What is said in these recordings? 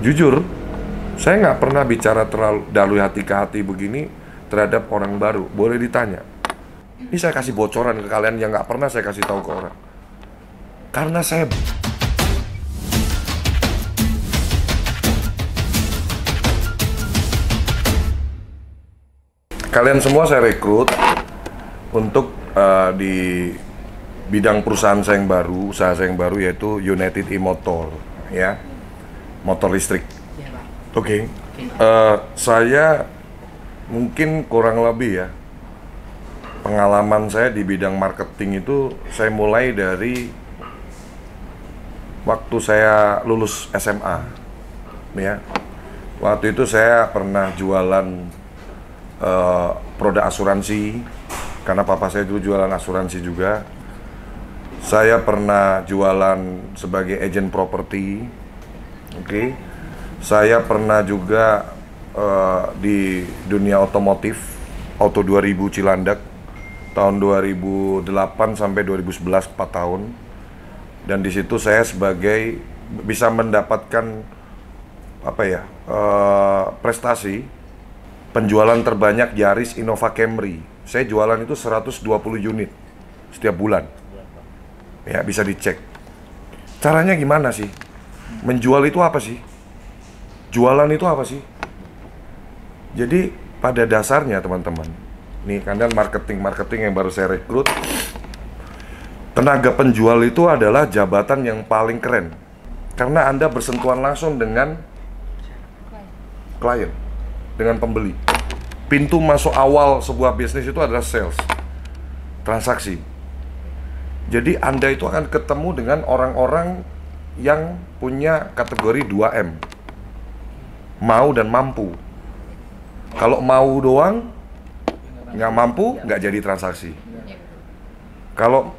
Jujur, saya nggak pernah bicara terlalu dalui hati ke hati begini terhadap orang baru. Boleh ditanya. Ini saya kasih bocoran ke kalian yang nggak pernah saya kasih tahu ke orang. Karena saya kalian semua saya rekrut untuk di bidang perusahaan saya yang baru, usaha saya yang baru, yaitu United E-Motor, ya, motor listrik. Oke. Saya mungkin kurang lebih ya, pengalaman saya di bidang marketing itu saya mulai dari waktu saya lulus SMA, ya. Waktu itu saya pernah jualan produk asuransi, karena papa saya dulu jualan asuransi juga. Saya pernah jualan sebagai agent properti, oke. Saya pernah juga di dunia otomotif, Auto 2000 Cilandak, tahun 2008 sampai 2011, 4 tahun. Dan di situ saya sebagai bisa mendapatkan prestasi penjualan terbanyak Yaris Innova Camry. Saya jualan itu 120 unit setiap bulan. Ya, bisa dicek. Caranya gimana sih? Menjual itu apa sih? Jualan itu apa sih? Jadi pada dasarnya teman-teman, nih kalian marketing yang baru saya rekrut, tenaga penjual itu adalah jabatan yang paling keren. Karena Anda bersentuhan langsung dengan klien, dengan pembeli. Pintu masuk awal sebuah bisnis itu adalah sales, transaksi. Jadi Anda itu akan ketemu dengan orang-orang yang punya kategori 2M, mau dan mampu. Kalau mau doang, nggak mampu, nggak jadi transaksi. Kalau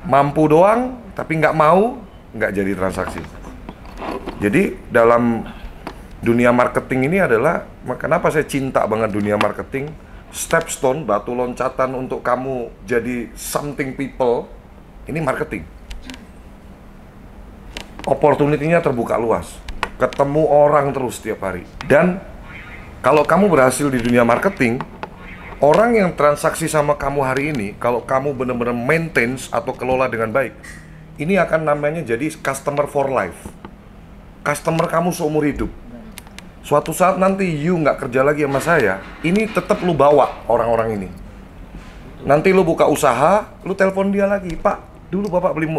mampu doang, tapi nggak mau, nggak jadi transaksi. Jadi dalam dunia marketing ini adalah, kenapa saya cinta banget dunia marketing, stepstone, batu loncatan untuk kamu jadi something people, ini marketing. Opportunity-nya terbuka luas, ketemu orang terus setiap hari. Dan kalau kamu berhasil di dunia marketing, orang yang transaksi sama kamu hari ini, kalau kamu benar-benar maintain atau kelola dengan baik, ini akan namanya jadi customer for life. Customer kamu seumur hidup. Suatu saat nanti you nggak kerja lagi sama saya, ini tetap lu bawa orang-orang ini. Nanti lu buka usaha, lu telepon dia lagi, Pak, dulu bapak beli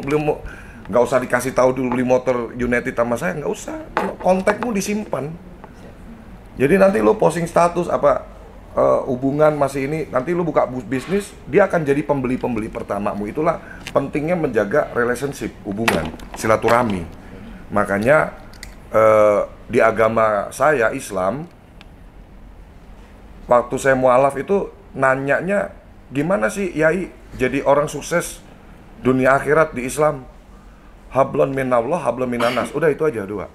nggak usah dikasih tahu dulu beli motor United sama saya, nggak usah, kontakmu disimpan. Jadi nanti lu posting status hubungan masih ini, nanti lu buka bisnis, dia akan jadi pembeli pertamamu. Itulah pentingnya menjaga relationship, hubungan, silaturahmi. Makanya di agama saya, Islam, waktu saya mualaf itu nanyanya, gimana sih Yai jadi orang sukses dunia akhirat di Islam? Hablon minallah, hablon minanas. Udah itu aja, dua.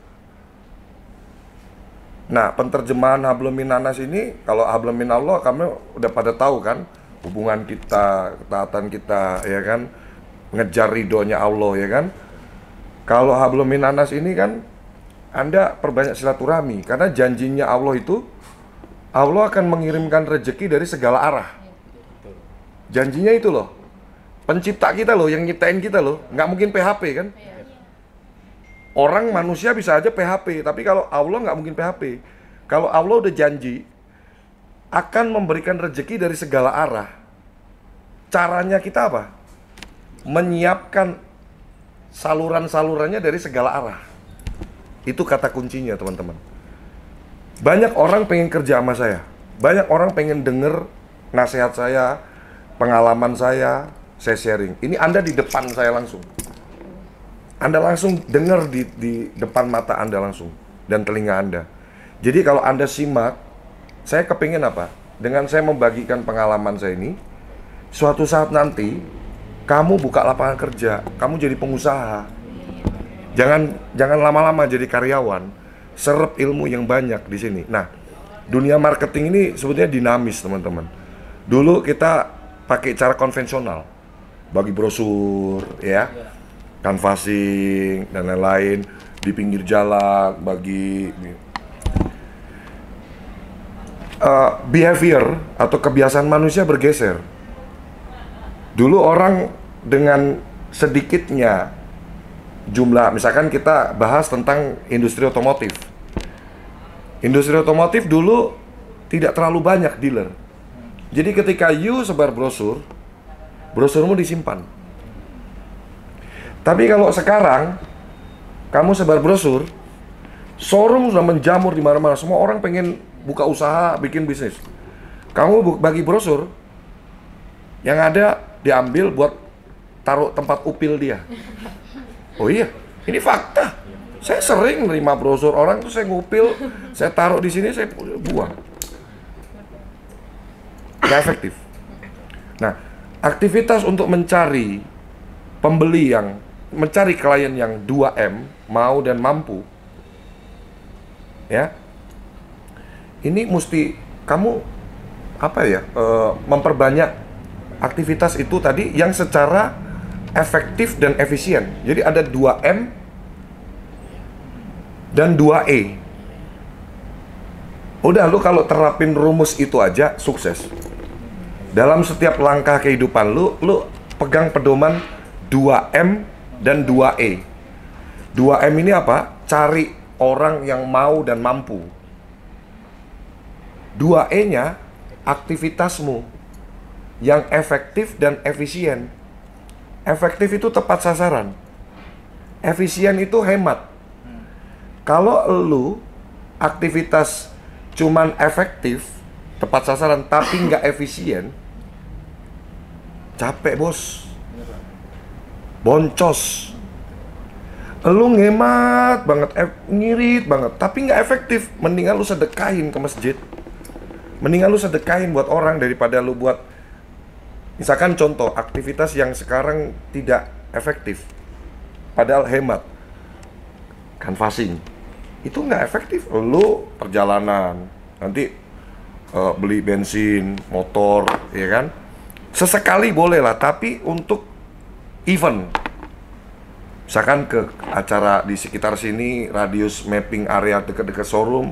Nah, penterjemahan hablum minanas ini, kalau hablum minallah kamu udah pada tahu kan, hubungan kita, ketaatan kita, ya kan, ngejar ridhonya Allah, ya kan. Kalau hablum minanas ini kan, Anda perbanyak silaturahmi, karena janjinya Allah itu, Allah akan mengirimkan rezeki dari segala arah. Janjinya itu loh, pencipta kita loh, yang nyiptain kita loh, nggak mungkin PHP kan. Orang manusia bisa aja PHP, tapi kalau Allah nggak mungkin PHP. Kalau Allah udah janji akan memberikan rezeki dari segala arah, caranya kita apa? Menyiapkan saluran-salurannya dari segala arah. Itu kata kuncinya, teman-teman. Banyak orang pengen kerja sama saya, banyak orang pengen denger nasihat saya, pengalaman saya sharing. Ini Anda di depan saya langsung. Anda langsung dengar di depan mata Anda langsung, dan telinga Anda. Jadi kalau Anda simak, saya kepingin apa? Dengan saya membagikan pengalaman saya ini, suatu saat nanti, kamu buka lapangan kerja, kamu jadi pengusaha. Jangan lama-lama jadi karyawan, serap ilmu yang banyak di sini. Nah, dunia marketing ini sebetulnya dinamis, teman-teman. Dulu kita pakai cara konvensional, bagi brosur, ya, canvassing dan lain-lain. di pinggir jalan, bagi behavior atau kebiasaan manusia bergeser. Dulu orang dengan sedikitnya jumlah, misalkan kita bahas tentang industri otomotif. Industri otomotif dulu tidak terlalu banyak dealer. Jadi ketika you sebar brosur, brosurmu disimpan. Tapi kalau sekarang kamu sebar brosur, showroom sudah menjamur di mana-mana. Semua orang pengen buka usaha, bikin bisnis. Kamu bagi brosur, yang ada diambil buat taruh tempat upil dia. Oh iya, ini fakta. Saya sering nerima brosur orang tuh, saya ngupil, saya taruh di sini, saya buang. Nggak efektif. Nah, aktivitas untuk mencari pembeli mencari klien yang 2M, mau dan mampu, ya, ini mesti kamu memperbanyak aktivitas itu tadi yang secara efektif dan efisien. Jadi ada 2M dan 2E. Udah, lu kalau terapin rumus itu aja sukses. Dalam setiap langkah kehidupan lu pegang pedoman 2M dan 2E. 2M ini apa? Cari orang yang mau dan mampu. 2E-nya aktivitasmu yang efektif dan efisien. Efektif itu tepat sasaran. Efisien itu hemat. Kalau lu aktivitas cuman efektif, tepat sasaran, tapi nggak efisien, capek bos, boncos. Lu ngemat banget, ngirit banget, tapi nggak efektif. Mendingan lu sedekahin ke masjid. Mendingan lu sedekahin buat orang daripada lu buat, misalkan contoh, aktivitas yang sekarang tidak efektif, padahal hemat. Canvassing. Itu nggak efektif. Lu perjalanan, nanti beli bensin, motor, ya kan? Sesekali boleh lah, tapi untuk event. Misalkan ke acara di sekitar sini, radius mapping area dekat-dekat showroom,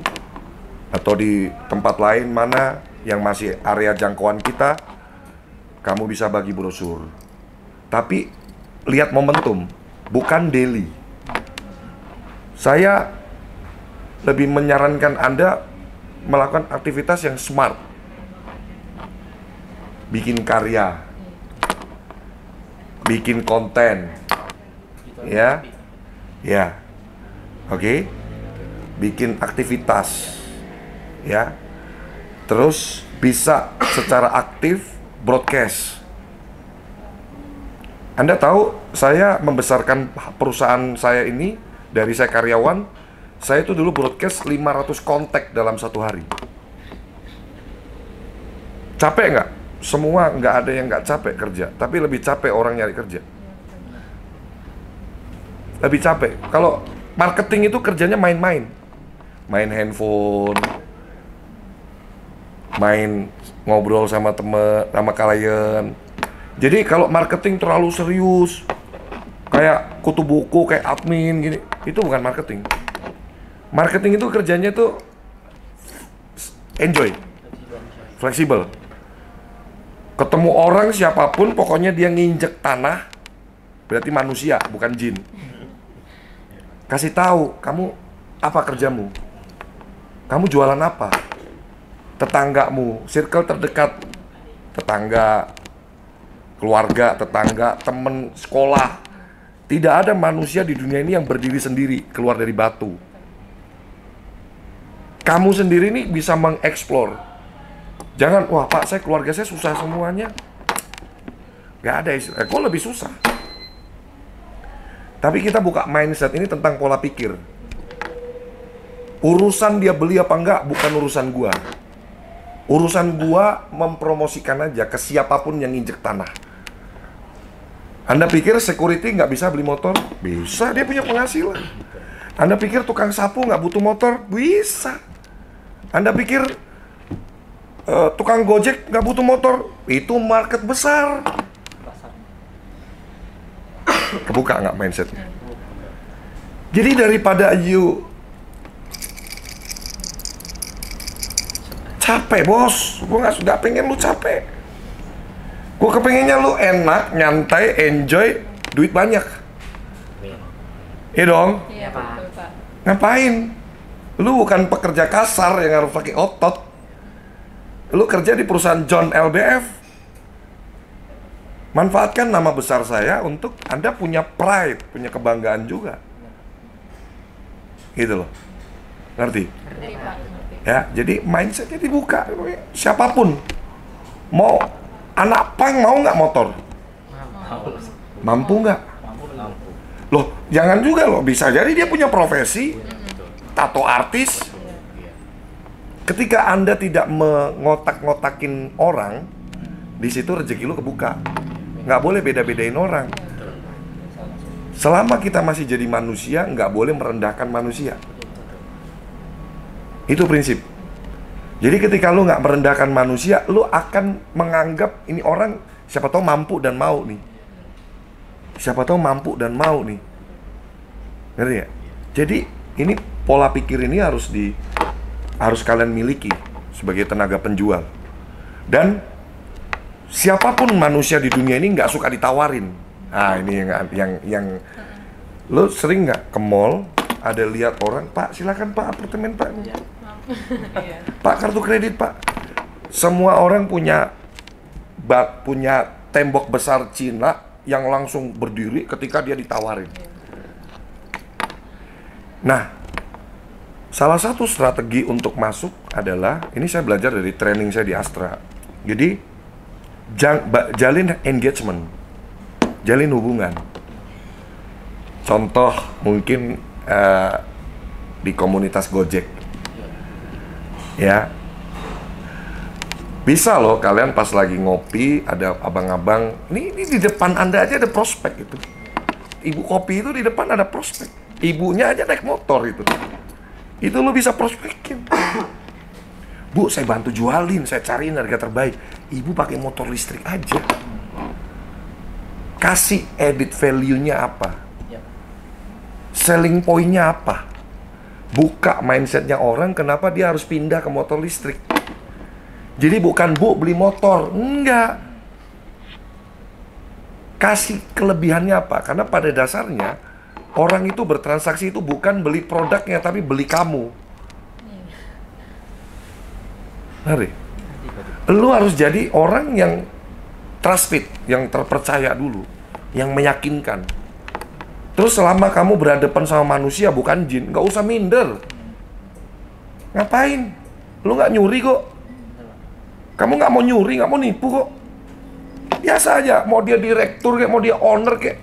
atau di tempat lain mana yang masih area jangkauan kita, kamu bisa bagi brosur. Tapi lihat momentum, bukan daily. Saya lebih menyarankan Anda melakukan aktivitas yang smart. Bikin karya, bikin konten, ya, oke. Bikin aktivitas, ya. Terus bisa secara aktif broadcast. Anda tahu, saya membesarkan perusahaan saya ini dari saya karyawan. Saya itu dulu broadcast 500 kontak dalam satu hari. Capek nggak? Semua nggak ada yang nggak capek kerja, tapi lebih capek orang nyari kerja. Lebih capek. Kalau marketing itu kerjanya main-main, main handphone, main ngobrol sama temen, sama klien. Jadi kalau marketing terlalu serius, kayak kutu buku, kayak admin gini, itu bukan marketing. Marketing itu kerjanya tuh enjoy, fleksibel. Ketemu orang siapapun, pokoknya dia nginjek tanah, berarti manusia, bukan jin. Kasih tahu, kamu apa kerjamu? Kamu jualan apa? Tetanggamu, circle terdekat, tetangga, keluarga, tetangga, teman sekolah. Tidak ada manusia di dunia ini yang berdiri sendiri, keluar dari batu. Kamu sendiri nih bisa mengeksplor. Jangan, wah Pak, keluarga saya susah semuanya. Gak ada istilah, kok lebih susah? Tapi kita buka mindset ini tentang pola pikir. Urusan dia beli apa enggak bukan urusan gua. Urusan gua mempromosikan aja ke siapapun yang injek tanah. Anda pikir security nggak bisa beli motor? Bisa, dia punya penghasilan. Anda pikir tukang sapu nggak butuh motor? Bisa. Anda pikir tukang gojek nggak butuh motor? Itu market besar. Kebuka nggak mindsetnya? Jadi daripada you capek bos, gue nggak pengen lu capek. Gue kepengennya lu enak, nyantai, enjoy, duit banyak. Iya dong? Iya Pak. Ngapain? Lu bukan pekerja kasar yang harus pakai otot. Lu kerja di perusahaan John LBF. Manfaatkan nama besar saya untuk Anda punya pride, punya kebanggaan juga. Gitu loh. Ngerti? Ngerti Pak. Ya, jadi mindsetnya dibuka. Siapapun. Mau anak pang mau nggak motor? Mampu nggak? Loh, jangan juga loh. Bisa jadi dia punya profesi tato artis. Ketika Anda tidak mengotak-ngotakin orang, di situ rezeki lu kebuka. Nggak boleh beda-bedain orang. Selama kita masih jadi manusia, nggak boleh merendahkan manusia. Itu prinsip. Jadi ketika lu nggak merendahkan manusia, lu akan menganggap ini orang siapa tahu mampu dan mau nih. Siapa tahu mampu dan mau nih. Ngerti ya? Jadi ini pola pikir ini harus kalian miliki sebagai tenaga penjual. Dan siapapun manusia di dunia ini nggak suka ditawarin. Nah, ini yang lo sering nggak ke mall ada lihat orang, Pak silakan Pak apartemen Pak. Pak kartu kredit Pak. Semua orang punya tembok besar Cina yang langsung berdiri ketika dia ditawarin. Nah, salah satu strategi untuk masuk adalah, ini saya belajar dari training saya di Astra. Jadi, jalin engagement, jalin hubungan. Contoh mungkin di komunitas Gojek, ya. Bisa loh kalian pas lagi ngopi, ada abang-abang, ini di depan Anda aja ada prospek itu. Ibu kopi itu di depan ada prospek. Ibunya aja naik motor itu. Itu lo bisa prospekin. Bu, saya bantu jualin, saya cariin harga terbaik. Ibu pakai motor listrik aja. Kasih added value-nya apa? Selling point-nya apa? Buka mindset-nya orang, kenapa dia harus pindah ke motor listrik. Jadi bukan, Bu, beli motor. Enggak. Kasih kelebihannya apa? Karena pada dasarnya, orang itu bertransaksi itu bukan beli produknya, tapi beli kamu. Hari. Lu harus jadi orang yang trusted, yang terpercaya dulu, yang meyakinkan. Terus selama kamu berhadapan sama manusia bukan jin, nggak usah minder. Ngapain? Lu nggak nyuri kok. Kamu nggak mau nyuri, nggak mau nipu kok. Biasa aja, mau dia direktur kayak, mau dia owner kayak.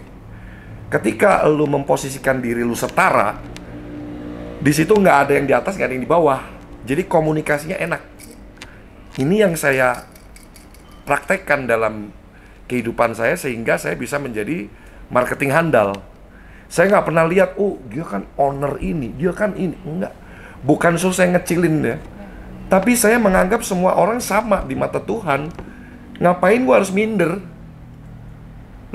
Ketika lu memposisikan diri lu setara, di situ nggak ada yang di atas, nggak ada yang di bawah. Jadi komunikasinya enak. Ini yang saya praktekkan dalam kehidupan saya sehingga saya bisa menjadi marketing handal. Saya nggak pernah lihat, oh dia kan owner ini, dia kan ini. Enggak. Bukan so saya ngecilin ya. Tapi saya menganggap semua orang sama di mata Tuhan. Ngapain gua harus minder?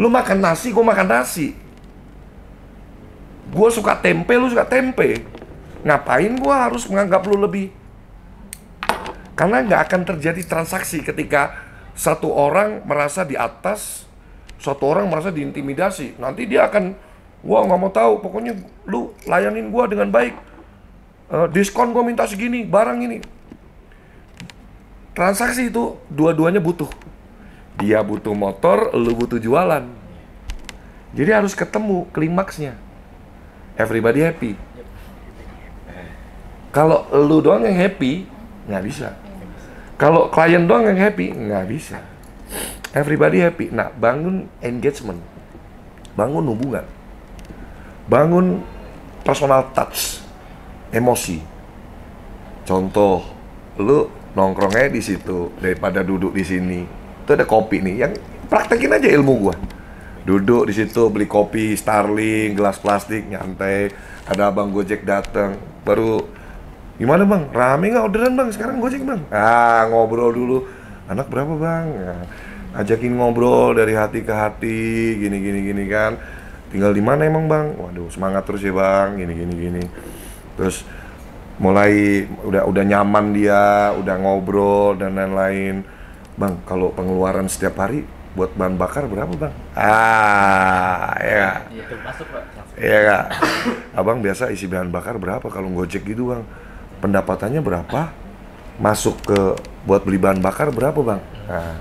Lu makan nasi, gua makan nasi. Gua suka tempe, lu suka tempe. Ngapain gua harus menganggap lu lebih? Karena nggak akan terjadi transaksi ketika satu orang merasa di atas, satu orang merasa diintimidasi. Nanti dia akan, gua nggak mau tahu, pokoknya lu layanin gua dengan baik. Diskon gua minta segini, barang ini. Transaksi itu dua-duanya butuh. Dia butuh motor, lu butuh jualan. Jadi harus ketemu klimaksnya. Everybody happy. Kalau lu doang yang happy, nggak bisa. Kalau klien doang yang happy, nggak bisa. Everybody happy. Nah, bangun engagement. Bangun hubungan. Bangun personal touch. Emosi. Contoh, lu nongkrongnya di situ daripada duduk di sini. Itu ada kopi nih, yang praktekin aja ilmu gua. Duduk di situ beli kopi Starling, gelas plastik, nyantai. Ada abang Gojek datang, baru gimana bang? Rame nggak orderan bang? Sekarang Gojek bang? Ngobrol dulu. Anak berapa bang? Ajakin ngobrol dari hati ke hati, gini kan. tinggal di mana emang bang? Waduh semangat terus ya bang, gini. Terus mulai udah nyaman dia, udah ngobrol dan lain-lain. Bang, kalau pengeluaran setiap hari buat bahan bakar berapa bang? Ya. Itu masuk Pak. Iya kak. Abang biasa isi bahan bakar berapa kalau Gojek gitu bang? Pendapatannya berapa? Masuk ke buat beli bahan bakar berapa bang? Nah,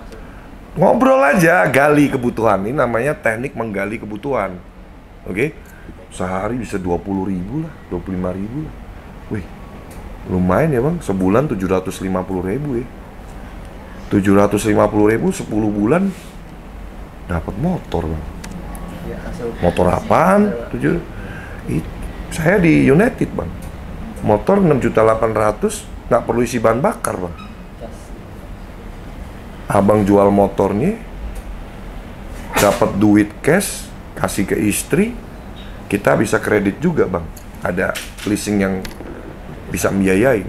ngobrol aja, gali kebutuhan. Ini namanya teknik menggali kebutuhan. Oke? Sehari bisa 20.000 lah, 25.000 lah. Wih, lumayan ya bang, sebulan 750.000 ya. 750.000 10 bulan dapat motor bang. Ya, Motor apaan? Saya di United bang, motor 6.800.000, nggak perlu isi bahan bakar bang. Abang jual motornya, dapat duit cash, kasih ke istri, kita bisa kredit juga bang. Ada leasing yang bisa membiayain.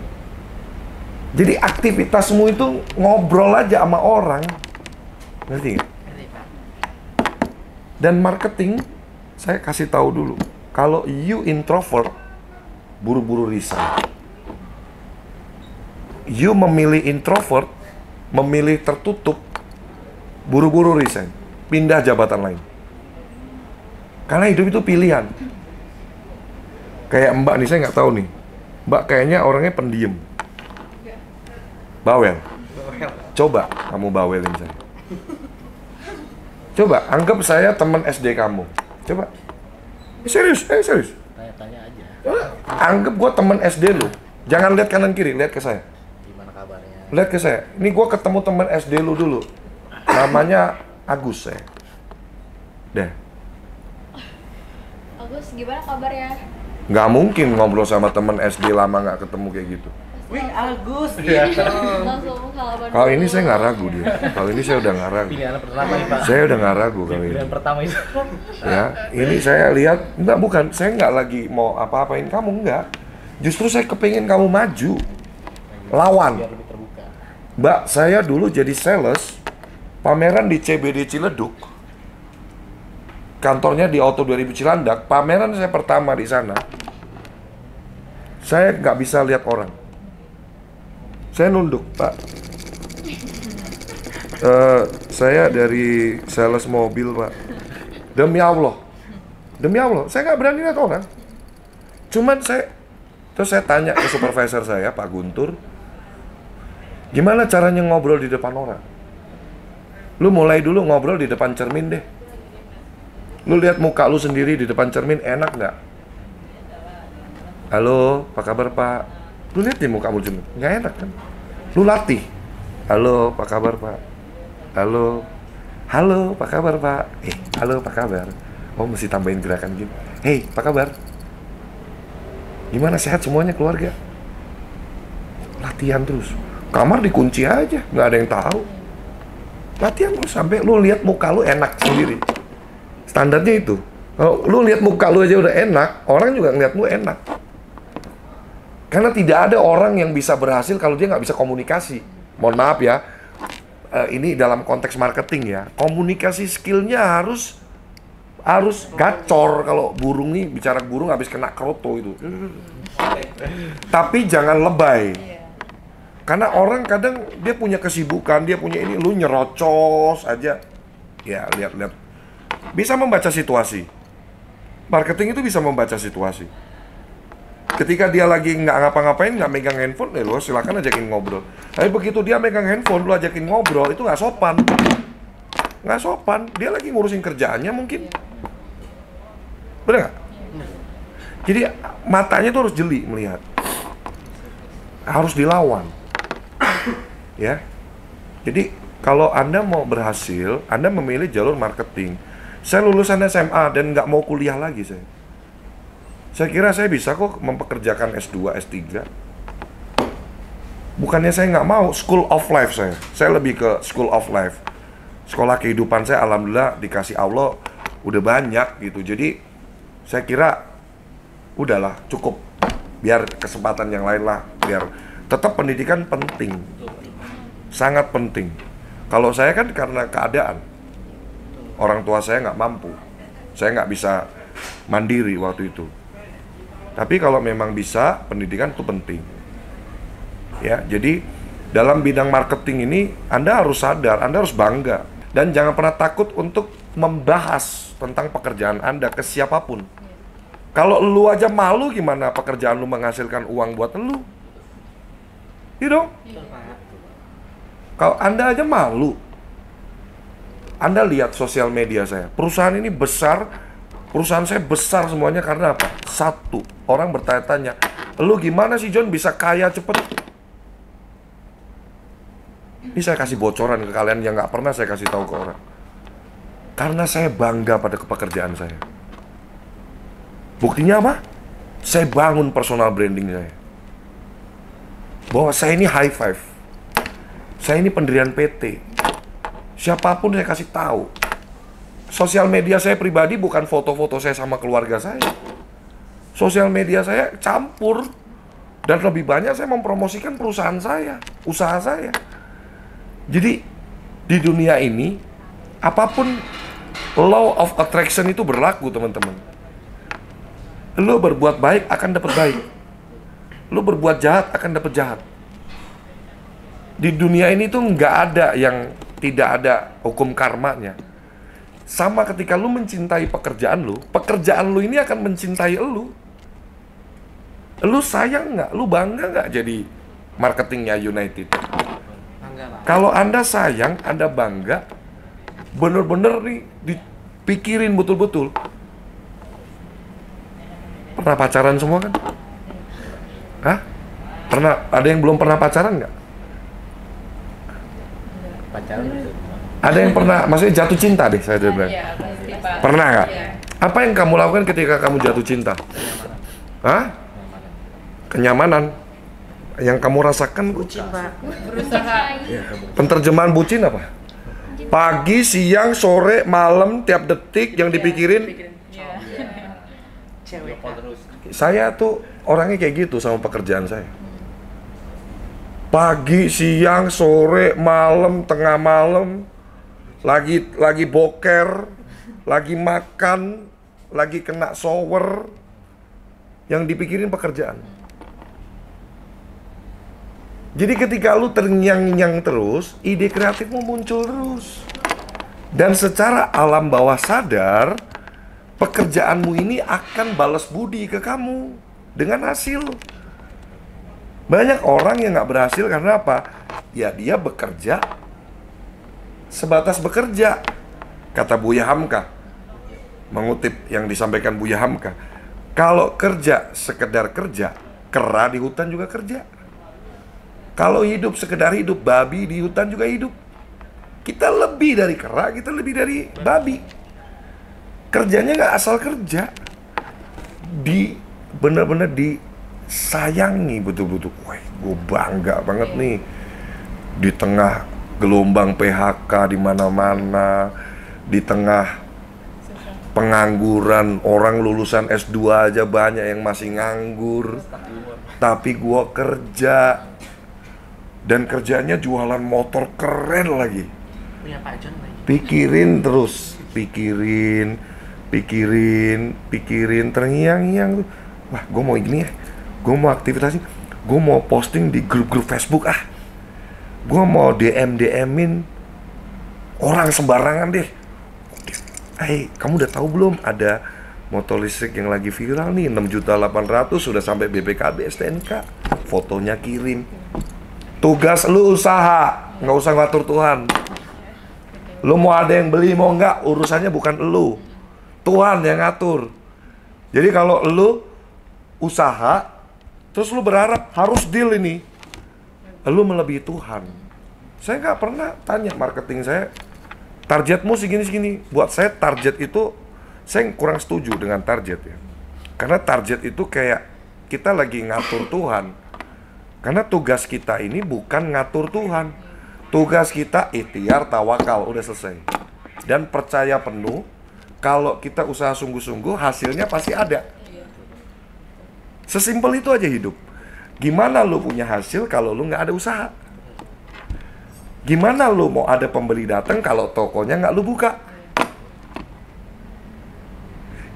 Jadi aktivitasmu itu ngobrol aja sama orang, ngerti nggak? Dan marketing, saya kasih tahu dulu, kalau you introvert, buru-buru resign. You memilih introvert, memilih tertutup, buru-buru resign, pindah jabatan lain. Karena hidup itu pilihan. Kayak Mbak nih, saya nggak tahu nih. Mbak kayaknya orangnya pendiam. Bawel. Coba kamu bawelin saya. Coba, anggap saya teman SD kamu. Coba. Serius. Tanya-tanya aja. Anggap gue teman SD lu. Jangan lihat kanan kiri, lihat ke saya. Gimana kabarnya? Lihat ke saya. Ini gue ketemu teman SD lu dulu. Namanya Agus saya. Deh. Agus, gimana kabarnya? Nggak mungkin ngobrol sama teman SD lama nggak ketemu kayak gitu. Wih, Agus Langsung salaman. Kalau ini saya nggak ragu dia. Kalau ini saya udah nggak ragu. Pilihan pertama nih Pak. Saya udah nggak ragu kalau ini. Pilihan pertama itu. Ya, ini saya lihat, enggak bukan, saya nggak lagi mau apa-apain kamu, enggak. Justru saya kepingin kamu maju, lawan. Biar lebih terbuka. Mbak, saya dulu jadi sales, pameran di CBD Ciledug, kantornya di Auto 2000 Cilandak, pameran saya pertama di sana, saya nggak bisa lihat orang. Saya nunduk, Pak. Saya dari sales mobil, Pak. Demi Allah, saya nggak berani lihat orang. Cuman terus saya tanya ke supervisor saya, Pak Guntur, gimana caranya ngobrol di depan orang? Lu mulai dulu ngobrol di depan cermin deh. Lu lihat muka lu sendiri di depan cermin, enak nggak? Halo, apa kabar Pak? Lu lihat di muka lu cermin, nggak enak kan? Lu latih. Halo, apa kabar Pak? Halo, apa kabar Pak? Halo, apa kabar? Oh, mesti tambahin gerakan gini. Hei, apa kabar? Gimana, sehat semuanya keluarga? Latihan terus. Kamar dikunci aja, nggak ada yang tahu. Latihan terus sampai lu lihat muka lu enak sendiri. Standarnya itu. Kalau lu lihat muka lu aja udah enak, orang juga ngeliat lu enak. Karena tidak ada orang yang bisa berhasil kalau dia nggak bisa komunikasi. Mohon maaf ya, ini dalam konteks marketing ya. Komunikasi skillnya harus gacor. Kalau burung nih, bicara burung habis kena kroto itu. Tapi jangan lebay. Karena orang kadang dia punya kesibukan, dia punya ini, lu nyerocos aja. Ya, lihat-lihat. Bisa membaca situasi. Marketing itu bisa membaca situasi. Ketika dia lagi nggak ngapa-ngapain, nggak megang handphone, lo silakan ajakin ngobrol. Tapi begitu dia megang handphone, lu ajakin ngobrol, itu nggak sopan. Nggak sopan. Dia lagi ngurusin kerjaannya mungkin. Bener nggak? Jadi matanya tuh harus jeli melihat. Harus dilawan. Ya. Jadi kalau Anda mau berhasil, Anda memilih jalur marketing. Saya lulusan SMA dan nggak mau kuliah lagi saya. Saya kira saya bisa kok mempekerjakan S2, S3. Bukannya saya nggak mau, school of life saya. Saya lebih ke school of life. Sekolah kehidupan saya alhamdulillah dikasih Allah udah banyak gitu. Jadi saya kira udahlah cukup. Biar kesempatan yang lain lah. Biar tetap pendidikan penting. Sangat penting. Kalau saya kan karena keadaan. Orang tua saya nggak mampu. Saya nggak bisa mandiri waktu itu. Tapi kalau memang bisa, pendidikan itu penting. Ya, jadi dalam bidang marketing ini Anda harus sadar, Anda harus bangga. Dan jangan pernah takut untuk membahas tentang pekerjaan Anda ke siapapun. Kalau lu aja malu, gimana pekerjaan lu menghasilkan uang buat lu? Gitu dong? Kalau Anda aja malu. Anda lihat sosial media saya. Perusahaan ini besar, perusahaan saya besar semuanya karena apa? Satu, orang bertanya-tanya, lu gimana sih John bisa kaya cepet? Ini saya kasih bocoran ke kalian yang nggak pernah saya kasih tahu ke orang. Karena saya bangga pada pekerjaan saya. Buktinya apa? Saya bangun personal branding saya. Bahwa saya ini high five. Saya ini pendirian PT. Siapapun saya kasih tahu. Sosial media saya pribadi bukan foto-foto saya sama keluarga saya. Sosial media saya campur. Dan lebih banyak saya mempromosikan perusahaan saya, usaha saya. Jadi di dunia ini apapun law of attraction itu berlaku, teman-teman. Lo berbuat baik akan dapat baik. Lo berbuat jahat akan dapat jahat. Di dunia ini tuh nggak ada yang tidak ada hukum karmanya. Sama ketika lo mencintai pekerjaan lo ini akan mencintai lo. Lo sayang nggak? Lo bangga nggak jadi marketingnya United? Kalau Anda sayang, Anda bangga, bener-bener nih dipikirin betul-betul. Pernah pacaran semua kan? Hah? Pernah? Ada yang belum pernah pacaran nggak? Pacaran itu. Ada yang pernah, maksudnya jatuh cinta deh saya bilang. Iya, pasti Pak. Pernah nggak? Iya. Apa yang kamu lakukan ketika kamu jatuh cinta? Hah? Kenyamanan. Yang kamu rasakan Berusaha. penterjemahan bucin apa? Pagi, siang, sore, malam, tiap detik yang dipikirin. Cewek terus. Saya tuh orangnya kayak gitu sama pekerjaan saya. Pagi, siang, sore, malam, tengah malam, lagi boker, lagi makan, lagi kena shower, yang dipikirin pekerjaan. Jadi ketika lu terngiang-ngiang terus, ide kreatifmu muncul terus. Dan secara alam bawah sadar, pekerjaanmu ini akan balas budi ke kamu dengan hasil. Banyak orang yang nggak berhasil karena apa? Ya dia bekerja sebatas bekerja. Kata Buya Hamka, mengutip yang disampaikan Buya Hamka, kalau kerja sekedar kerja, kera di hutan juga kerja. Kalau hidup sekedar hidup, babi di hutan juga hidup. Kita lebih dari kera, kita lebih dari babi. Kerjanya nggak asal kerja, bener-bener disayangi betul-betul. Wah, gue bangga banget nih di tengah gelombang PHK di mana-mana, di tengah pengangguran, orang lulusan S2 aja banyak yang masih nganggur. Tapi gue kerja. Dan kerjanya jualan motor keren lagi. Punya Pak John lagi. Pikirin terus, pikirin, terngiang-ngiang. Wah, gue mau ini ya, gue mau aktivitas ini, gue mau posting di grup-grup Facebook gue mau DM-in orang sembarangan deh. Hey, kamu udah tahu belum ada motor listrik yang lagi viral nih, 6.800.000 sudah sampai BPKB STNK, fotonya kirim. Tugas lu usaha, nggak usah ngatur Tuhan. Lu mau ada yang beli mau nggak, urusannya bukan lu, Tuhan yang ngatur. Jadi kalau lu usaha, terus lu berharap harus deal ini, lu melebihi Tuhan. Saya nggak pernah tanya marketing saya, targetmu segini-segini. Buat saya target itu, saya kurang setuju dengan target ya. Karena target itu kayak kita lagi ngatur Tuhan. Karena tugas kita ini bukan ngatur Tuhan. Tugas kita ikhtiar, tawakal, udah selesai. Dan percaya penuh, kalau kita usaha sungguh-sungguh, hasilnya pasti ada. Sesimpel itu aja hidup. Gimana lu punya hasil kalau lu nggak ada usaha? Gimana lu mau ada pembeli datang kalau tokonya nggak lu buka?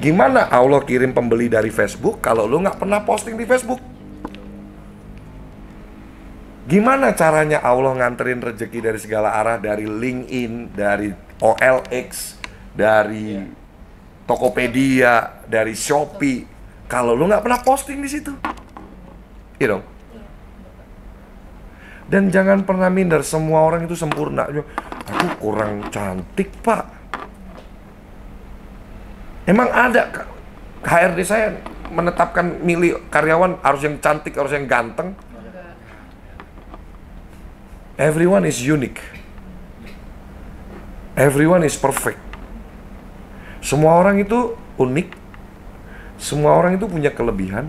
Gimana Allah kirim pembeli dari Facebook kalau lu nggak pernah posting di Facebook? Gimana caranya Allah nganterin rezeki dari segala arah, dari LinkedIn, dari OLX, dari Tokopedia, dari Shopee, kalau lu nggak pernah posting di situ? Iya dong. Dan jangan pernah minder, semua orang itu sempurna. Aku kurang cantik, Pak. Emang ada HRD saya menetapkan milih karyawan harus yang cantik, harus yang ganteng? Everyone is unique. Everyone is perfect. Semua orang itu unik. Semua orang itu punya kelebihan.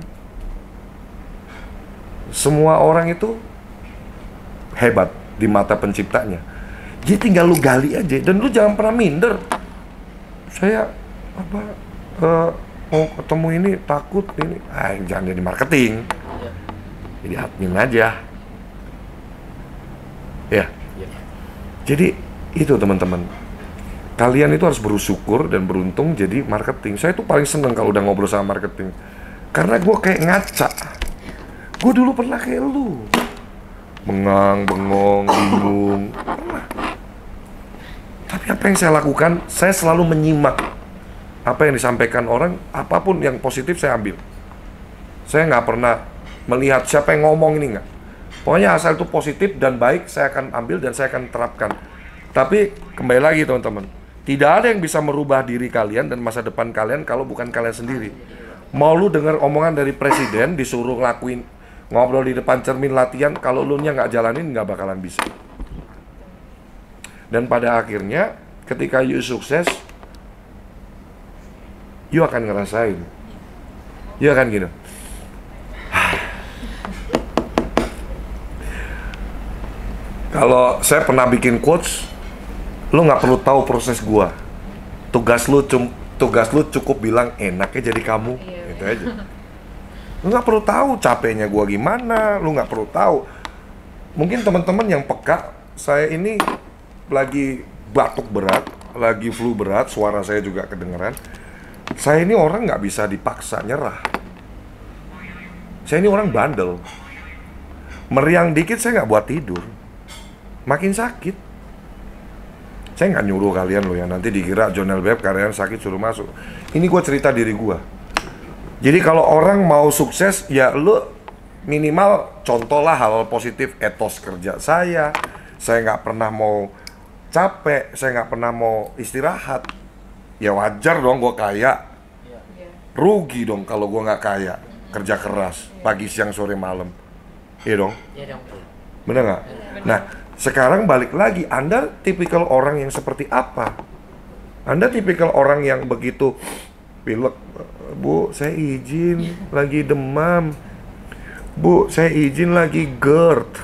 Semua orang itu hebat di mata penciptanya. Jadi tinggal lu gali aja. Dan lu jangan pernah minder. Saya mau ketemu ini takut ini. Jangan jadi marketing. Jadi admin aja. Ya. Jadi itu teman-teman. Kalian itu harus bersyukur dan beruntung jadi marketing. Saya tuh paling seneng kalau udah ngobrol sama marketing. Karena gue kayak ngaca. Gue dulu pernah kayak lu. Bengang, bengong, bingung. Pernah. Tapi apa yang saya lakukan, saya selalu menyimak apa yang disampaikan orang, apapun yang positif saya ambil. Saya nggak pernah melihat siapa yang ngomong ini, nggak. Pokoknya asal itu positif dan baik, saya akan ambil dan saya akan terapkan. Tapi kembali lagi teman-teman, tidak ada yang bisa merubah diri kalian dan masa depan kalian kalau bukan kalian sendiri. Mau lu dengar omongan dari presiden, disuruh ngelakuin, ngobrol di depan cermin latihan, kalau lu nya nggak jalanin, nggak bakalan bisa. Dan pada akhirnya, ketika you sukses, you akan ngerasain. You akan gitu. Kalau saya pernah bikin quotes, lu nggak perlu tahu proses gua. Tugas lu cukup bilang enaknya jadi kamu, gitu aja. Lu nggak perlu tahu capeknya gua gimana, lu nggak perlu tahu. Mungkin teman-teman yang peka, saya ini lagi batuk berat, lagi flu berat, suara saya juga kedengeran. Saya ini orang nggak bisa dipaksa nyerah. Saya ini orang bandel. Meriang dikit saya nggak buat tidur, makin sakit. Saya nggak nyuruh kalian loh ya, nanti dikira John L. Webb karyawan sakit suruh masuk. Ini gue cerita diri gue. Jadi kalau orang mau sukses, ya lu minimal contohlah hal positif, etos kerja saya. Saya nggak pernah mau capek, saya nggak pernah mau istirahat. Ya wajar dong gue kaya. Rugi dong kalau gue nggak kaya, kerja keras, pagi, siang, sore, malam. Iya dong? Iya dong. Bener nggak? Nah, sekarang balik lagi, Anda tipikal orang yang seperti apa? Anda tipikal orang yang begitu pilek, Bu, saya izin lagi demam. Bu, saya izin lagi GERD.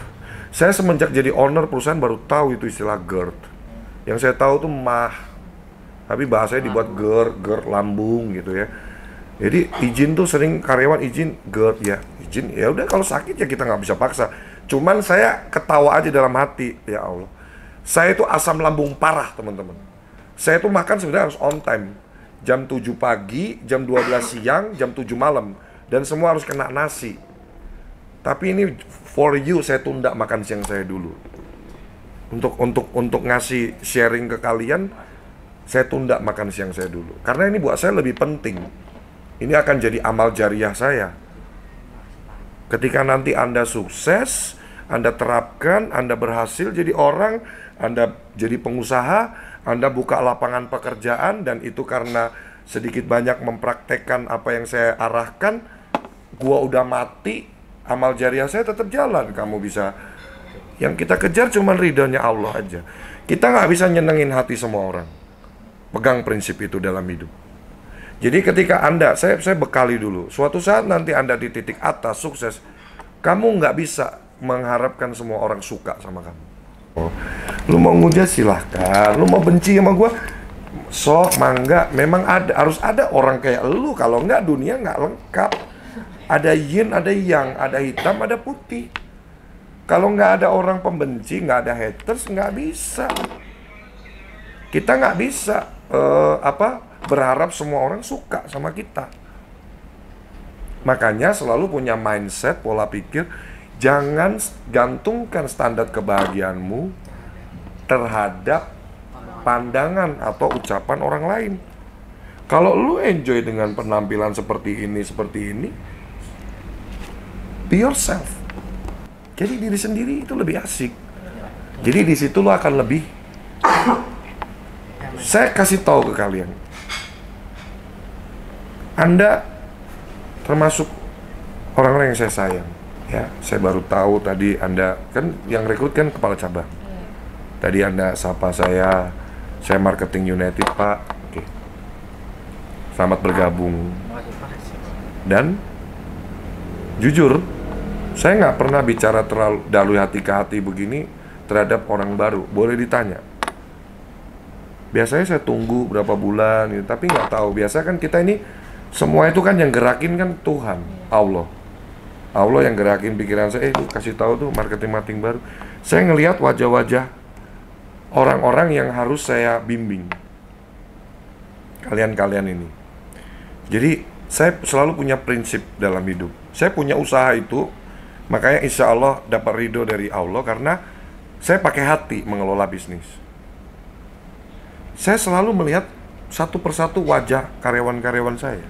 Saya semenjak jadi owner perusahaan baru tahu itu istilah GERD. Yang saya tahu tuh mah, tapi bahasanya dibuat GERD lambung gitu ya. Jadi izin tuh sering karyawan izin GERD ya, izin ya udah kalau sakit ya kita nggak bisa paksa. Cuman saya ketawa aja dalam hati, ya Allah. Saya itu asam lambung parah teman-teman. Saya tuh makan sebenarnya harus on time. Jam 7 pagi, jam 12 siang, jam 7 malam. Dan semua harus kena nasi. Tapi ini for you, saya tunda makan siang saya dulu. Untuk ngasih sharing ke kalian, saya tunda makan siang saya dulu. Karena ini buat saya lebih penting. Ini akan jadi amal jariah saya. Ketika nanti Anda sukses, Anda terapkan, Anda berhasil jadi orang, Anda jadi pengusaha, Anda buka lapangan pekerjaan, dan itu karena sedikit banyak mempraktekkan apa yang saya arahkan, gua udah mati, amal jariah saya tetap jalan. Kamu bisa, yang kita kejar cuma ridhonya Allah aja. Kita nggak bisa nyenengin hati semua orang. Pegang prinsip itu dalam hidup. Jadi ketika Anda, saya bekali dulu, suatu saat nanti Anda di titik atas, sukses, kamu nggak bisa mengharapkan semua orang suka sama kamu. Lu mau ngujat silahkan, lu mau benci sama gua, sok mangga. Memang harus ada orang kayak lu, kalau nggak dunia nggak lengkap. Ada yin, ada yang, ada hitam, ada putih. Kalau nggak ada orang pembenci, nggak ada haters, nggak bisa. Kita nggak bisa berharap semua orang suka sama kita. Makanya selalu punya mindset, pola pikir, jangan gantungkan standar kebahagiaanmu terhadap pandangan atau ucapan orang lain. Kalau lu enjoy dengan penampilan seperti ini, be yourself. Jadi diri sendiri itu lebih asik. Jadi di situ lu akan lebih. Saya kasih tahu ke kalian, Anda termasuk orang-orang yang saya sayang. Ya, saya baru tahu tadi Anda kan yang rekrut kan kepala cabang. Tadi Anda sapa saya marketing United Pak. Oke. Selamat bergabung. Dan jujur, saya nggak pernah bicara terlalu dari hati ke hati begini terhadap orang baru. Boleh ditanya. Biasanya saya tunggu berapa bulan gitu, tapi nggak tahu. Biasa kan kita ini semua itu kan yang gerakin kan Tuhan, Allah. Allah yang gerakin pikiran saya, kasih tahu tuh marketing baru. Saya ngelihat wajah-wajah orang-orang yang harus saya bimbing. Kalian ini. Jadi saya selalu punya prinsip dalam hidup. Saya punya usaha itu, makanya insya Allah dapat ridho dari Allah karena saya pakai hati mengelola bisnis. Saya selalu melihat satu persatu wajah karyawan-karyawan saya.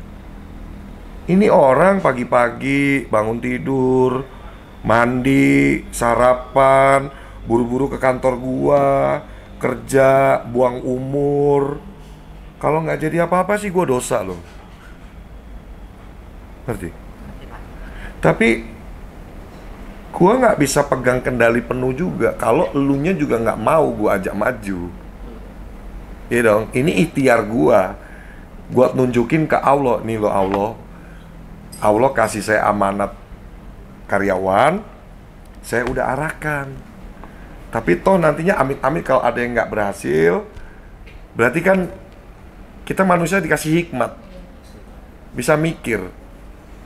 Ini orang pagi-pagi bangun tidur, mandi, sarapan, buru-buru ke kantor gua, kerja, buang umur. Kalau nggak jadi apa-apa sih gua dosa loh. Ngerti? Tapi gua nggak bisa pegang kendali penuh juga kalau elunya juga nggak mau gua ajak maju. Iya dong, ini ikhtiar gua nunjukin ke Allah, nih loh Allah kasih saya amanat karyawan, saya udah arahkan. Tapi toh nantinya amit-amit kalau ada yang nggak berhasil, berarti kan kita manusia dikasih hikmat, bisa mikir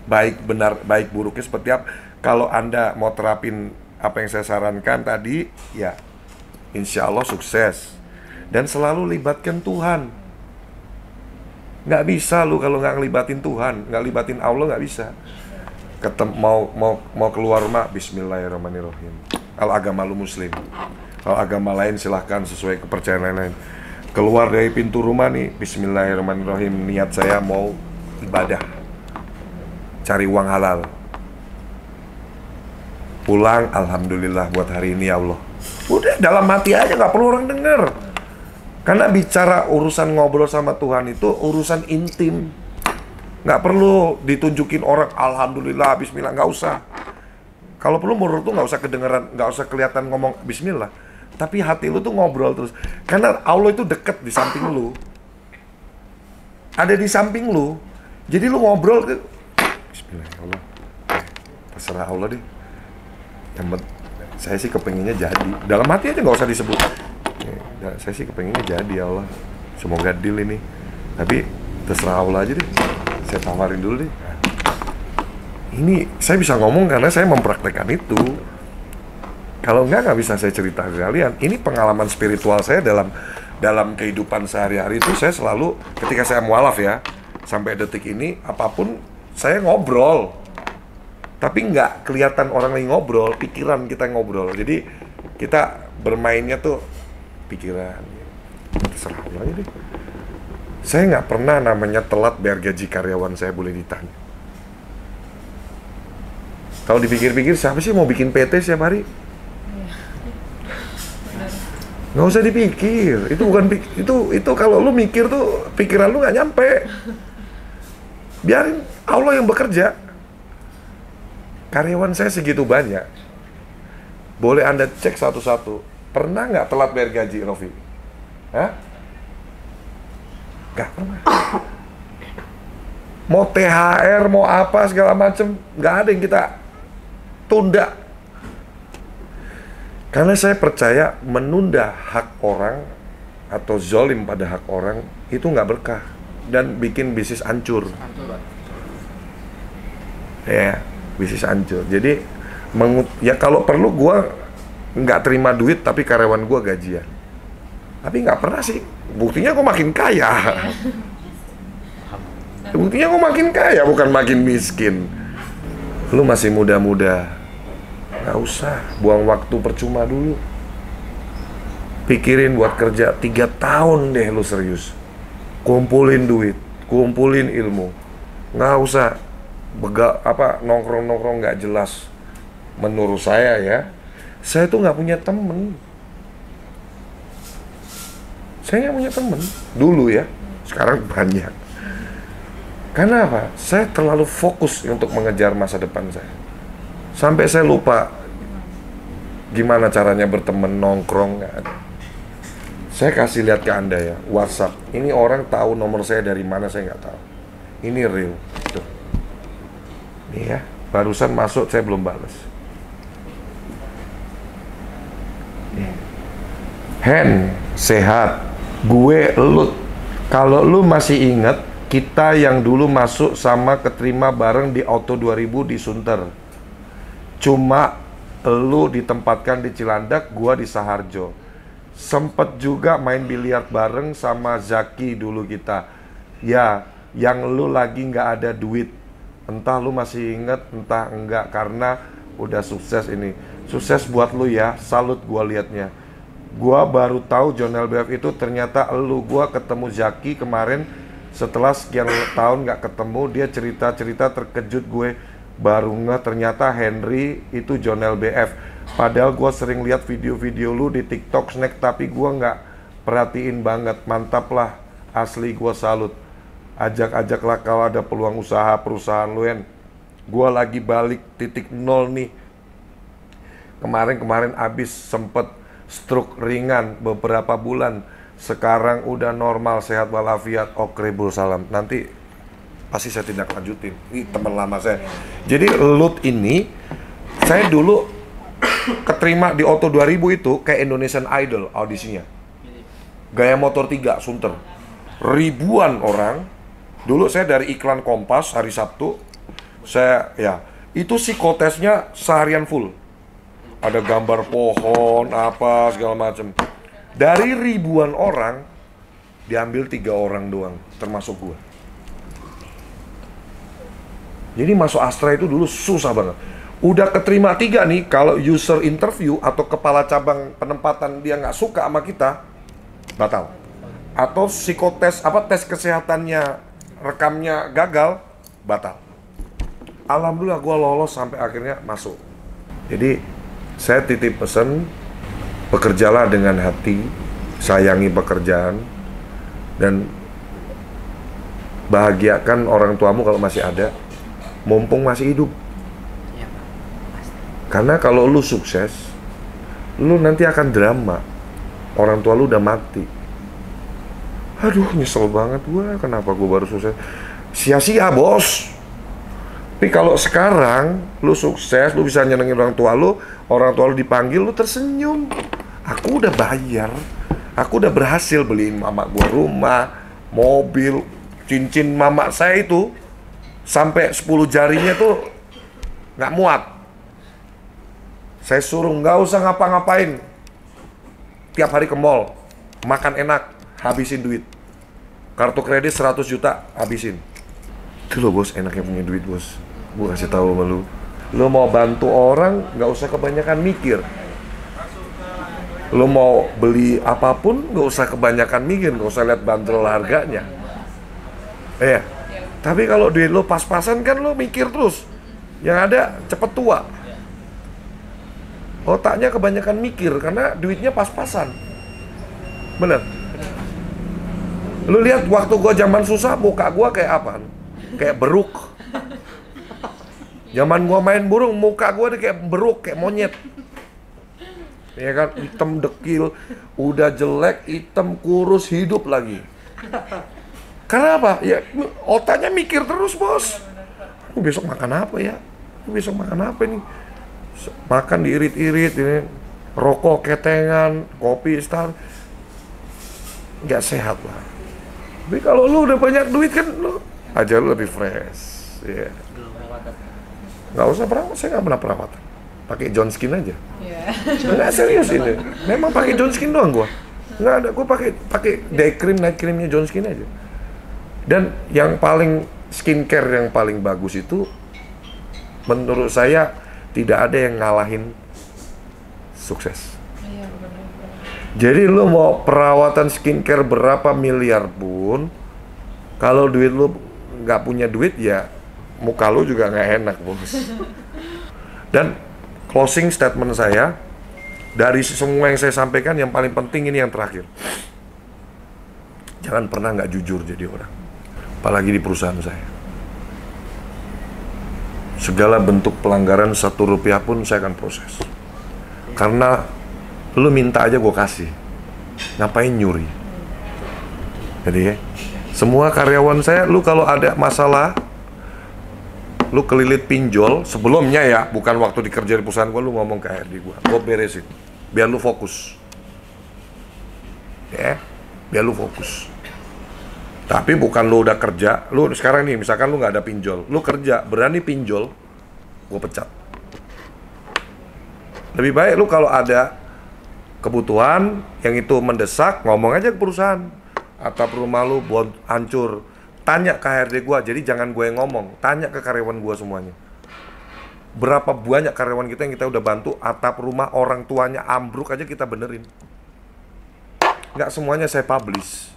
baik benar, baik buruknya seperti apa. Kalau Anda mau terapin apa yang saya sarankan tadi, ya insya Allah sukses. Dan selalu libatkan Tuhan. Nggak bisa lu kalau nggak ngelibatin Tuhan, nggak libatin Allah nggak bisa. Mau keluar rumah, Bismillahirrahmanirrahim. Kalau agama lu Muslim, kalau agama lain silahkan sesuai kepercayaan lain. Keluar dari pintu rumah nih, Bismillahirrahmanirrahim. Niat saya mau ibadah, cari uang halal. Pulang, Alhamdulillah buat hari ini ya Allah. Udah dalam hati aja, nggak perlu orang denger. Karena bicara urusan ngobrol sama Tuhan itu urusan intim. Nggak perlu ditunjukin orang, Alhamdulillah, Bismillah, nggak usah. Kalau perlu menurut tuh nggak usah kedengeran, nggak usah kelihatan ngomong Bismillah. Tapi hati lu tuh ngobrol terus. Karena Allah itu deket di samping lu. Ada di samping lu. Jadi lu ngobrol ke Bismillah, ya Allah. Terserah Allah deh. Saya sih kepengennya jadi. Dalam hati aja nggak usah disebut. Saya sih kepengennya jadi ya Allah, semoga deal ini. Tapi terserah Allah aja deh, saya tawarin dulu deh. Ini saya bisa ngomong karena saya mempraktekkan itu. Kalau nggak bisa saya cerita ke kalian. Ini pengalaman spiritual saya dalam kehidupan sehari-hari itu. Saya selalu ketika saya mualaf ya, sampai detik ini apapun saya ngobrol. Tapi nggak kelihatan orang lagi ngobrol, pikiran kita ngobrol. Jadi kita bermainnya tuh pikiran, terserah aja deh. Saya nggak pernah namanya telat bayar gaji karyawan saya, boleh ditanya. Kalau dipikir-pikir, siapa sih mau bikin PT setiap hari? Nggak usah dipikir. Itu bukan itu kalau lu mikir tuh pikiran lu nggak nyampe. Biarin Allah yang bekerja. Karyawan saya segitu banyak. Boleh Anda cek satu-satu. Pernah nggak telat bayar gaji, Rofi? Hah? Nggak pernah. Mau THR, mau apa segala macem, nggak ada yang kita tunda. Karena saya percaya menunda hak orang atau zolim pada hak orang itu nggak berkah dan bikin bisnis hancur. Ya, bisnis hancur. Jadi ya kalau perlu gua nggak terima duit tapi karyawan gue gajian. Tapi nggak pernah sih. Buktinya gue makin kaya. Buktinya gue makin kaya, bukan makin miskin. Lu masih muda-muda, nggak usah buang waktu percuma dulu. Pikirin buat kerja 3 tahun deh lu serius. Kumpulin duit, kumpulin ilmu. Nggak usah nongkrong-nongkrong nggak jelas. Menurut saya ya, saya tuh nggak punya temen. Saya nggak punya temen dulu ya, sekarang banyak. Karena apa? Saya terlalu fokus untuk mengejar masa depan saya. Sampai saya lupa gimana caranya berteman, nongkrong, nggak ada. Saya kasih lihat ke Anda ya, WhatsApp. Ini orang tahu nomor saya dari mana, saya nggak tahu. Ini real. Tuh. Nih ya, barusan masuk saya belum balas. Hen, sehat. Gue Lut. Kalau lu masih inget, kita yang dulu masuk sama keterima bareng di Auto 2000 di Sunter. Cuma lu ditempatkan di Cilandak, gua di Saharjo. Sempet juga main biliar bareng sama Zaki dulu kita. Ya, yang lu lagi nggak ada duit. Entah lu masih inget, entah enggak, karena udah sukses ini. Sukses buat lu ya, salut gua liatnya. Gua baru tahu John LBF itu ternyata lu. Gua ketemu Zaki kemarin setelah sekian tahun nggak ketemu. Dia cerita-cerita terkejut gue. Baru nggak ternyata Henry itu John LBF. Padahal gue sering lihat video-video lu di TikTok snack, tapi gue nggak perhatiin banget. Mantap lah, asli gue salut. Ajak-ajaklah kalau ada peluang usaha perusahaan lu, Hen. Gue lagi balik titik nol nih. Kemarin abis sempet stroke ringan beberapa bulan. Sekarang udah normal, sehat walafiat. Okrebul salam. Nanti pasti saya tindak lanjutin. Ini teman lama saya. Jadi Lut ini, saya dulu keterima di Auto 2000 itu kayak Indonesian Idol audisinya. Gaya motor 3 Sunter. Ribuan orang. Dulu saya dari iklan Kompas hari Sabtu. Itu psikotesnya seharian full. Ada gambar pohon, apa segala macam. Dari ribuan orang diambil 3 orang doang, termasuk gua. Jadi masuk Astra itu dulu susah banget. Udah keterima 3 nih, kalau user interview atau kepala cabang penempatan dia nggak suka sama kita, batal. Atau psikotes, tes kesehatannya, rekamnya gagal, batal. Alhamdulillah gua lolos sampai akhirnya masuk. Jadi saya titip pesan, bekerjalah dengan hati, sayangi pekerjaan, dan bahagiakan orang tuamu kalau masih ada, mumpung masih hidup. Iya, Pak. Pasti. Karena kalau lu sukses, lu nanti akan drama. Orang tua lu udah mati. Aduh, nyesel banget gua, kenapa gua baru sukses? Sia-sia, bos. Tapi kalau sekarang lu sukses, lu bisa nyenengin orang tua lu dipanggil, lu tersenyum. Aku udah bayar, aku udah berhasil beliin mama gua rumah, mobil, cincin mama saya itu sampai 10 jarinya tuh nggak muat. Saya suruh nggak usah ngapa-ngapain, tiap hari ke mall, makan enak, habisin duit. Kartu kredit 100 juta, habisin. Itu loh bos, enaknya punya duit bos. Gue kasih tahu sama lu. Lu mau bantu orang, nggak usah kebanyakan mikir. Lu mau beli apapun, nggak usah kebanyakan mikir, nggak usah lihat bandrol harganya. Tapi kalau duit lu pas-pasan kan lu mikir terus. Yang ada cepet tua. Otaknya kebanyakan mikir karena duitnya pas-pasan. Bener. Lu lihat waktu gua zaman susah, muka gua kayak apa? Kayak beruk. Zaman gua main burung, muka gua kayak beruk, kayak monyet. Ya kan, hitam dekil, udah jelek, hitam kurus, hidup lagi. Karena apa? Ya otaknya mikir terus, bos. Aku besok makan apa ya? Aku besok makan apa nih? Makan diirit-irit ini, rokok ketengan, kopi star. Nggak sehat lah. Tapi kalau lu udah banyak duit kan, lu aja lu lebih fresh. Ya. Yeah. Nggak usah perawat, saya nggak pernah perawatan. Pakai Johnskin aja. Nggak serius ini. Memang pakai Johnskin doang gua. Nggak ada, gua pakai day cream, night creamnya Johnskin aja. Dan yang paling skincare yang paling bagus itu menurut saya tidak ada yang ngalahin sukses. Iya, benar. Jadi lu mau perawatan skincare berapa miliar pun, kalau duit lu nggak punya duit ya muka lu juga nggak enak, bos. Dan closing statement saya, dari semua yang saya sampaikan, yang paling penting ini yang terakhir. Jangan pernah nggak jujur jadi orang, apalagi di perusahaan saya. Segala bentuk pelanggaran 1 rupiah pun saya akan proses. Karena lu minta aja gue kasih, ngapain nyuri? Jadi ya, semua karyawan saya, lu kalau ada masalah, lu kelilit pinjol, sebelumnya ya, bukan waktu dikerja di perusahaan gue, lu ngomong ke HRD gue beresin, biar lu fokus. Ya, biar lu fokus. Tapi bukan lu udah kerja, lu sekarang nih, misalkan lu nggak ada pinjol, lu kerja, berani pinjol, gue pecat. Lebih baik lu kalau ada kebutuhan yang itu mendesak, ngomong aja ke perusahaan. Atap rumah lu buat hancur, tanya ke HRD gue, jadi jangan gue yang ngomong, tanya ke karyawan gue semuanya. Berapa banyak karyawan kita yang kita udah bantu, atap rumah orang tuanya ambruk aja kita benerin. Nggak semuanya saya publish.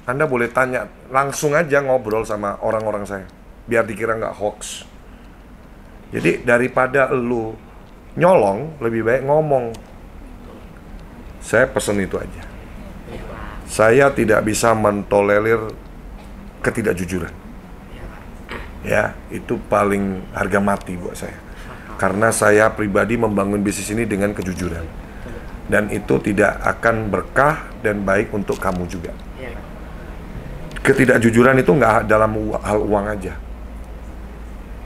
Anda boleh tanya, langsung aja ngobrol sama orang-orang saya, biar dikira nggak hoax. Jadi daripada lu nyolong, lebih baik ngomong. Saya pesen itu aja. Saya tidak bisa mentolerir ketidakjujuran. Ya, itu paling harga mati buat saya. Karena saya pribadi membangun bisnis ini dengan kejujuran. Dan itu tidak akan berkah dan baik untuk kamu juga. Ketidakjujuran itu nggak dalam hal uang aja.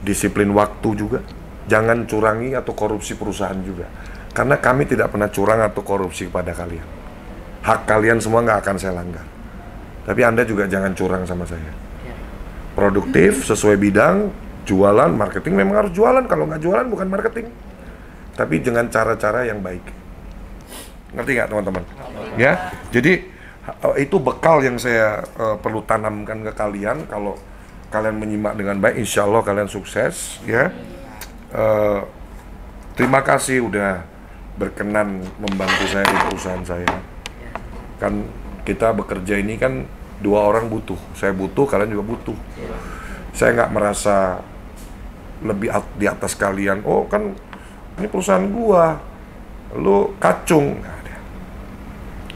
Disiplin waktu juga. Jangan curangi atau korupsi perusahaan juga. Karena kami tidak pernah curang atau korupsi kepada kalian. Hak kalian semua nggak akan saya langgar. Tapi Anda juga jangan curang sama saya. Produktif, sesuai bidang, jualan, marketing memang harus jualan. Kalau nggak jualan bukan marketing. Tapi dengan cara-cara yang baik. Ngerti nggak teman-teman? Ya, jadi itu bekal yang saya perlu tanamkan ke kalian. Kalau kalian menyimak dengan baik, insya Allah kalian sukses. Ya, terima kasih udah berkenan membantu saya di perusahaan saya. Kan kita bekerja ini kan 2 orang butuh. Saya butuh, kalian juga butuh. Saya nggak merasa lebih di atas kalian. Oh kan ini perusahaan gua, lu kacung, nggak ada.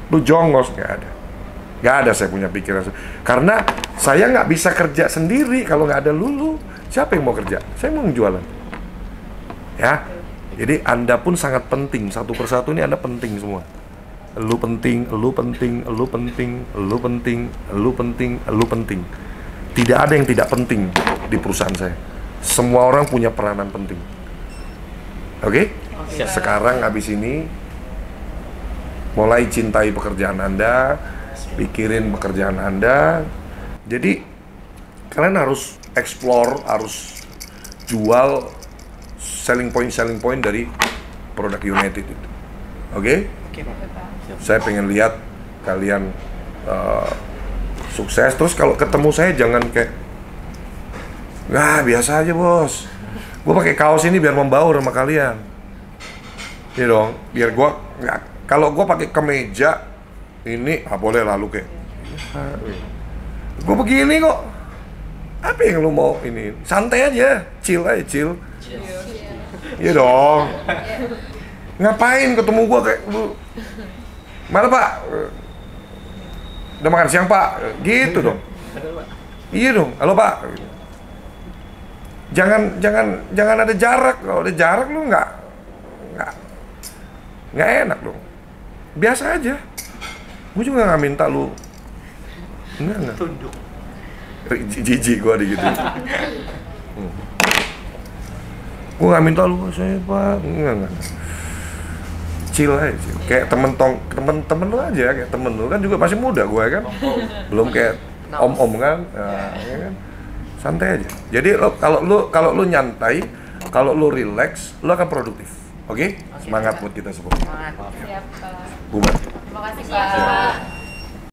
Lu jongos, nggak ada. Nggak ada saya punya pikiran. Karena saya nggak bisa kerja sendiri kalau nggak ada lulu. Siapa yang mau kerja? Saya mau jualan. Ya, jadi Anda pun sangat penting. Satu persatu ini Anda penting semua. Lu penting, lu penting, lu penting, lu penting, lu penting, lu penting. Tidak ada yang tidak penting di perusahaan saya. Semua orang punya peranan penting. Oke? Sekarang habis ini mulai cintai pekerjaan Anda, pikirin pekerjaan Anda. Jadi kalian harus explore, harus jual selling point dari produk United itu. Oke? Saya pengen lihat kalian sukses. Terus kalau ketemu saya jangan kayak, "Wah, biasa aja, Bos. Gue pakai kaos ini biar membaur sama kalian." Ya dong, biar gue nggak. Kalau gue pakai kemeja ini, boleh lah lu kayak, gue begini kok. Apa yang lu mau ini? Santai aja, chill aja, chill. Iya dong. Ngapain ketemu gue kayak lu? Mana Pak? Udah makan siang Pak? Gitu dong. Iya dong. Halo Pak. Jangan ada jarak. Kalau ada jarak lu nggak enak dong. Biasa aja. Gue juga nggak minta lu. Enggak. Tunduk. Jijik gue gitu. Gue nggak minta lu saya Pak. Enggak. Chill aja, chill. Kayak temen lu aja, kayak temen lu kan juga masih muda gue kan, belum kayak om kan, nah, ya kan, santai aja. Jadi kalau lu nyantai, kalau lu relax, lu akan produktif. Oke? Semangat buat kita semua. Semangat. Siap, Pak. Bubar. Terima kasih, Pak.